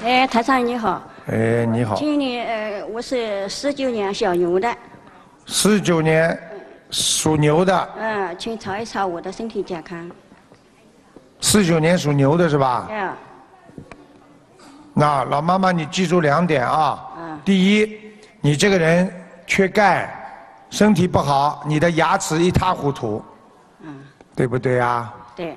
哎，台长你好。哎，你好。请你我是19年小牛的。19年属牛的。请查一查我的身体健康。49年属牛的是吧？哎。那老妈妈，你记住2点啊。第一，你这个人缺钙，身体不好，你的牙齿一塌糊涂。对不对啊？对。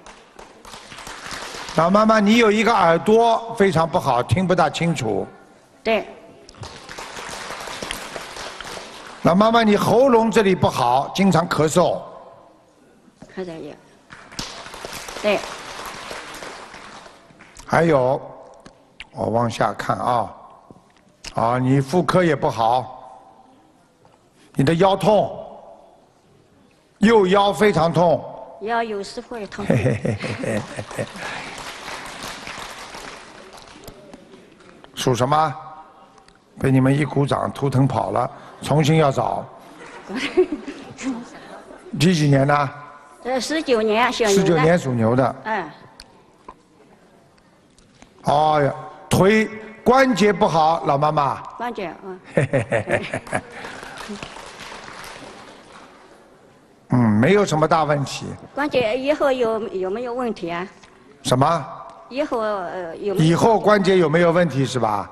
老妈妈，你有一个耳朵非常不好，听不大清楚。对。老妈妈，你喉咙这里不好，经常咳嗽。咳嗽也。对。还有，我往下看啊，你妇科也不好，你的腰痛，右腰非常痛。腰有时会痛。属什么？被你们一鼓掌，图腾跑了，重新要找。几年的？19年小牛的。19年属牛的。哎呀，腿关节不好，老妈妈。关节没有什么大问题。关节以后有没有问题啊？什么？以后有没有？以后关节有没有问题是吧？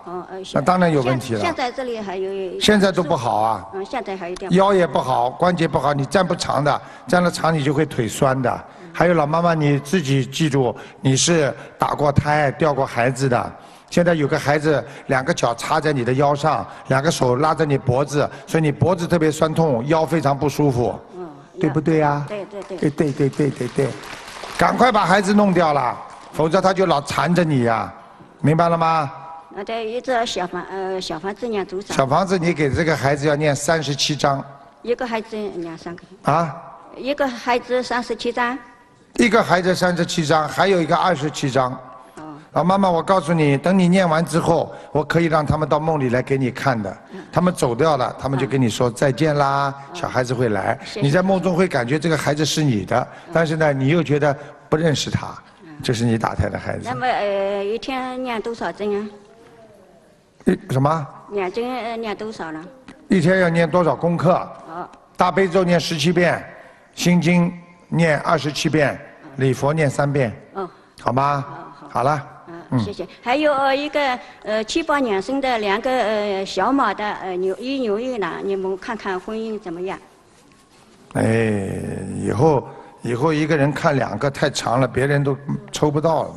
那当然有问题了。现在这里还有。现在都不好啊。现在还有点。腰也不好，关节不好，你站不长的，站得长你就会腿酸的。还有老妈妈，你自己记住，你是打过胎、掉过孩子的。现在有个孩子2个脚插在你的腰上，2个手拉着你脖子，所以你脖子特别酸痛，腰非常不舒服。对不对呀？对，赶快把孩子弄掉了，否则他就老缠着你呀，明白了吗？对，一个小房子念多少？小房子你给这个孩子要念37章。一个孩子念3个。啊？一个孩子37章。一个孩子37章，还有一个27章。老妈妈，我告诉你，等你念完之后，我可以让他们到梦里来给你看的。他们走掉了，他们就跟你说再见啦。小孩子会来，你在梦中会感觉这个孩子是你的，但是呢，你又觉得不认识他，这是你打胎的孩子。那么一天念多少针啊？什么？念经念多少呢？一天要念多少功课？大悲咒念17遍，心经念27遍，礼佛念3遍。好吗？好了。谢谢。还有一个7、8年生的2个小马的牛一男，你们看看婚姻怎么样？以后一个人看2个太长了，别人都抽不到了。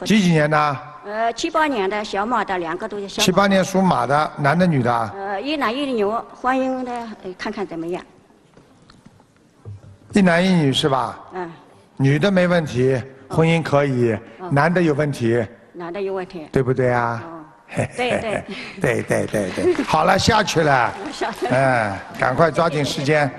几年的？7、8年的小马的2个都是小马。7、8年属马的，男的女的？一男一女，婚姻的看看怎么样？一男一女是吧？女的没问题。婚姻可以，男的有问题。男的有问题。对不对啊？对，好了，下去了。赶快抓紧时间，